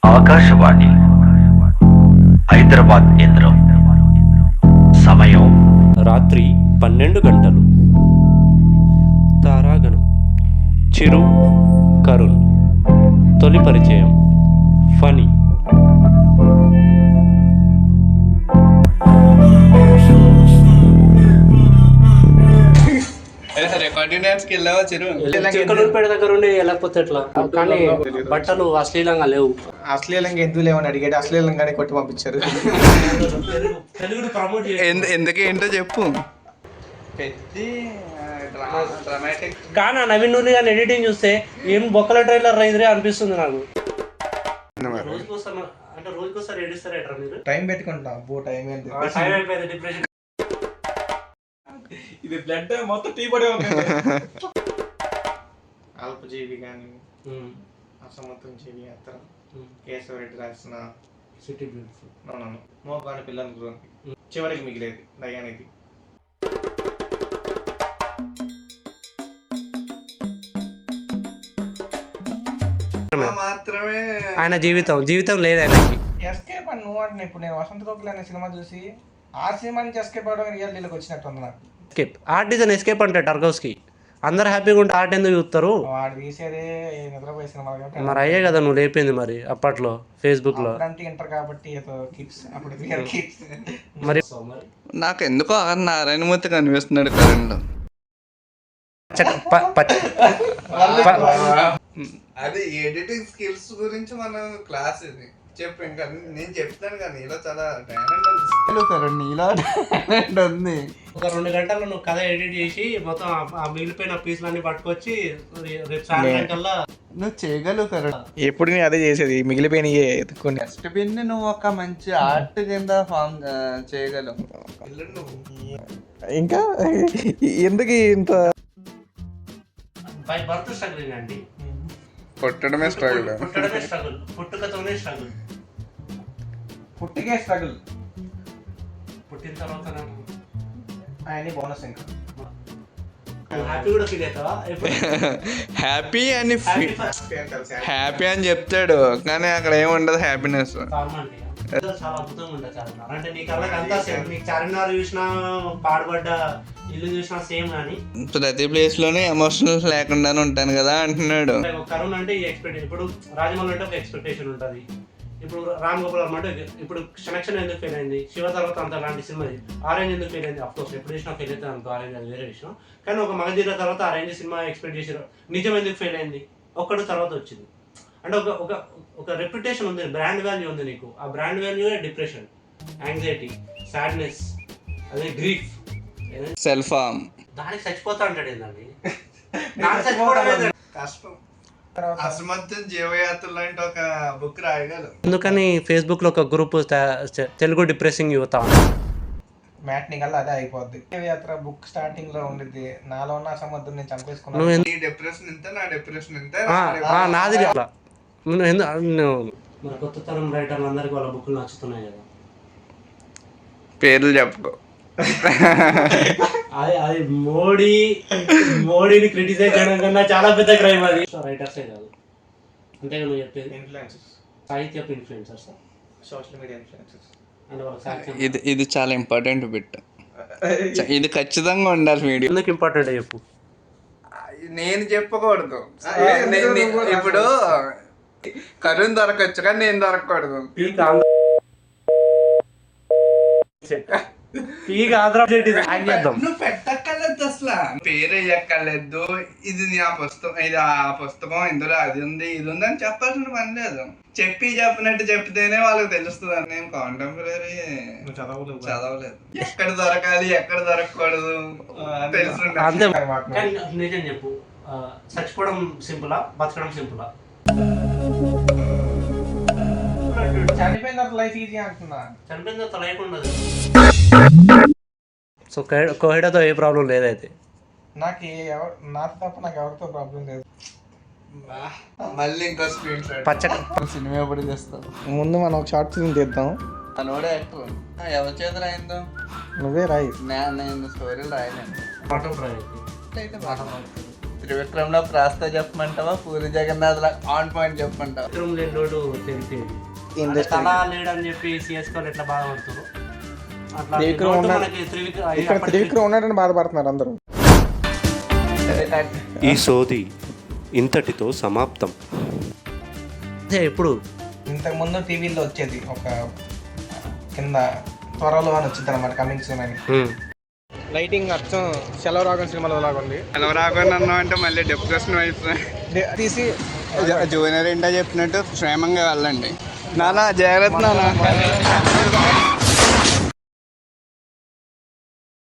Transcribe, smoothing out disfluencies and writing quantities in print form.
ఆకాశవాణి హైదరాబాద్ కేంద్రం. సమయం రాత్రి 12 గంటలు. తారాగణం. చిరు, కరుణ్. తొలి పరిచయం. ఫనీ. చిక్కలూరుపేట దగ్గర ఉండి వెళ్ళకపోతే ఎట్లా? కానీ బట్టలు అశ్లీలంగా లేవు. అశ్లీలంగా ఎందుకు లేవని అడిగాడు, అశ్లీలంగానే కొట్టి పంపించారు. తెలుగుని ప్రమోట్ ఎందుకు ఏంటో చెప్పు. కానీ నవీన్ నూరి గారిని ఎడిటింగ్ చూస్తే ఏం బొక్కల ట్రైలర్ రైతురే అనిపిస్తుంది నాకు. అంటే రోజుకోసారి ఎడిస్తారేట్రా మీరు? టైం పెట్టుకుంటా టైం ఏంటి, టైం అయిపోయింది. డిప్రెషన్. ఇది బ్లడ్ మొత్తం టీ పడే ఉంది. అల్పజీవి కానీ అసమర్థం జీవి అత్తర కేశవరెడ్డి రాసిన సిటీ బ్యూటిఫుల్ మోకాని పిల్లలు చివరికి మిగిలేది దయానిధి. మాత్రమే ఆయన జీవితం లేదు ఆయనకి. ఎస్కేప్ అని నువ్వు అంటే ఇప్పుడు నేను వసంత కోకిల అనే సినిమా చూసి ఆ సినిమా నుంచి ఎస్కేప్ అవడం రియాలిటీలోకి వచ్చినట్టు ఉంది నాకు. Escape art is an escape అంటే టర్గోస్కి అందరు హ్యాపీగా ఉంటే ఆర్ట్ ఎందుకు చూస్తారు? వాడు తీసేదే నిద్రపోయే సినిమా కాబట్టి. మరి అయ్యే కదా నువ్వు లేపింది మరి అప్పట్లో ఫేస్బుక్ లో. ఇంటర్ కాబట్టి ఏదో కిడ్స్ అప్పుడు కిడ్స్. మరి నాకు ఎందుకో నారాయణమూర్తి కనిపిస్తున్నాడు కరెంట్ లో. అది ఎడిటింగ్ స్కిల్స్ గురించి మన క్లాస్ ఇది చెప్పు. ఇంకా నేను చెప్తాను కానీ నీలో చాలా టాలెంట్ ఉంది. ఒక 2 గంటల్లో నువ్వు కథ ఎడిట్ చేసి మొత్తం ఆ మిగిలిపోయిన పీసులన్నీ పట్టుకొచ్చి రేపు సాయంత్రం కల్లా నువ్వు చేయగలవు కరెంట్. ఎప్పుడు నేను అదే చేసేది, మిగిలిపోయిన కొన్ని డస్ట్బిన్ నువ్వు ఒక మంచి ఆర్ట్ కింద ఫామ్ చేయగలవు. ఇంకా ఎందుకు ఇంత బై బర్త్ స్ట్రగుల్ అండి. పుట్టడమే స్ట్రగుల్. పుట్టుకతోనే స్ట్రగుల్. పుట్టికే స్ట్రగుల్. పుట్టిన తర్వాత ఆయన బోనస్. ఇంకా హ్యాపీ కూడా ఫీల్ అవుతావా? హ్యాపీ అని హ్యాపీ అని చెప్తాడు కానీ అక్కడ ఏముండదు హ్యాపీనెస్. చాలా అద్భుతంగా ఉంటుంది చార్మినార్. అంటే నీ కళ్ళకి అంతా సేమ్. నీకు చార్మినార్ చూసినా పాడుబడ్డ ఇల్లు చూసినా సేమ్. కానీ ప్రతి ప్లేస్ లోనే ఎమోషనల్ లేకుండానే ఉంటాను కదా అంటున్నాడు. కరుణ్ అంటే ఈ ఎక్స్పెక్టేషన్. ఇప్పుడు రాజమౌళి అంటే ఒక ఎక్స్పెక్టేషన్ ఉంటుంది. ఇప్పుడు రామ్ గోపాల్ వర్మ అంటే ఇప్పుడు క్షణక్షణ ఎందుకు ఫెయిల్ అయింది, శివ తర్వాత అంత లాంటి సినిమా. ఆరెంజ్ ఎందుకు ఫెయిల్ అయింది? అఫ్కోర్స్ ఎప్పుడు చేసినా ఫెయిల్ అవుతుంది అనుకో, ఆరెంజ్ అది వేరే విషయం. కానీ ఒక మగధీర తర్వాత ఆరెంజ్ సినిమా ఎక్స్పెక్ట్ చేసారు. నిజం ఎందుకు ఫెయిల్ అయింది? ఒక్కడు తర్వాత వచ్చింది. అంటే ఒక రెప్యుటేషన్ ఉంది, బ్రాండ్ వాల్యూ ఉంది నీకు. ఆ brand value depression, anxiety, sadness, అదే గ్రీఫ్, సెల్ఫ్ హార్మ్. దానికి చచ్చిపోతా అంటాడు ఏంటండి. దానికి చచ్చిపోవడం కష్టం. అసమర్థం జీవయాత్ర లాంటి ఒక బుక్ రాయగలరు. అందుకని ఫేస్బుక్ లో ఒక గ్రూప్ తెలుగు డిప్రెసింగ్ యువత మ్యాట్ని కల్లా అదే అయిపోద్ది. జీవయాత్ర బుక్ స్టార్టింగ్ లో ఉండిద్ది, నాలో ఉన్న అసమర్థం నేను చంపేసుకున్నాను. నీ డిప్రెషన్ ఇంత, నా డిప్రెషన్ ఇంత, నాది అట్లా. మన కొత్త తరం రైటర్లు అందరికి వాళ్ళ బుక్లు నచ్చుతున్నాయి కదా. పేర్లు చెప్పుకో. అది మోడీని క్రిటిసైజ్ చేయడం కన్నా చాలా పెద్ద క్రైమ్ అది. రైటర్సే కాదు, అంతేగా నువ్వు చెప్పేది. ఇన్ఫ్లుయెన్సర్స్, సాహిత్యపు ఇన్ఫ్లుయెన్సర్స్, సోషల్ మీడియా ఇన్ఫ్లుయెన్సర్స్. ఇది చాలా ఇంపార్టెంట్ బిట్. ఇది ఖచ్చితంగా ఉండాలి మీడియా. ఎందుకు ఇంపార్టెంట్ చెప్పు. నేను చెప్పకూడదు. ఇప్పుడు కరుణ్ దొరకచ్చు కానీ నేను దొరకకూడదు. నువ్వు పెట్టక్కర్లేదు అసలు, పేరు వేయక్కర్లేదు. ఇది ఆ పుస్తకం, ఇది ఆ పుస్తకం, ఇందులో అది ఉంది ఇది ఉంది అని చెప్పాల్సిన పని లేదు. చెప్పినట్టు చెప్తేనే వాళ్ళకి తెలుస్తుంది. నేను కాంటెంపరీ చదవలేదు. ఎక్కడ దొరకాలి ఎక్కడ దొరకకూడదు తెలుసు. నిజం చెప్పు, చచ్చిపోవడం సింపులా, బతకడం సింపులా? చనిపోయిన తర్వాత లైఫ్ ఈజీ అంటున్నా. చనిపోయిన తర్వాత లైఫ్ ఉండదు. సో కోహిడాతో ఏ ప్రాబ్లం లేదైతే. నాకు నాతో తప్ప నాకు ఎవరితో ప్రాబ్లం లేదు. మళ్ళీ ఇంకో స్క్రీన్ షాట్. పచ్చ సినిమా ఎప్పుడు చేస్తాం? ముందు మనం ఒక షార్ట్ ఫిల్మ్ తీద్దాం. తనోడే ఎక్కువ ఎవరి చేత రాయిందో. నువ్వే రాయి. నేను స్టోరీలు రాయలేను. బాటం రాయి. త్రివిక్రమ్లో ప్రాస్తా చెప్పమంటావా, పూరి జగన్నాథ్ ఆన్ పాయింట్ చెప్పమంటావా? విక్రమ్ లేడోడు తెలిపేది తలా లేడని చెప్పి సిఎస్కే ఎట్లా బాధపడుతున్నారు అట్లా త్రివిక్రమ్ నోటు ఉన్నాడు. మనకి ఇక్కడ త్రివిక్రమ్ ఉన్నాడని బాధపడుతున్నారు అందరూ. ఈ సోది ఇంతటితో సమాప్తం. ఎప్పుడు ఇంతకుముందు టీవీలో వచ్చేది ఒక కింద త్వరలో అని వచ్చింది అనమాట, కమింగ్ సూన్ అని. లైటింగ్ అచ్చం సెలవు రాగం సినిమాలో లాగా ఉంది. ఎలా రాకుండా అన్నావు అంటే మళ్ళీ డిప్రెషన్ వైపు తీసి జూనియర్ ఏంటో చెప్పినట్టు క్షేమంగా వెళ్ళండి. నానా జాగ్రత్త నానా.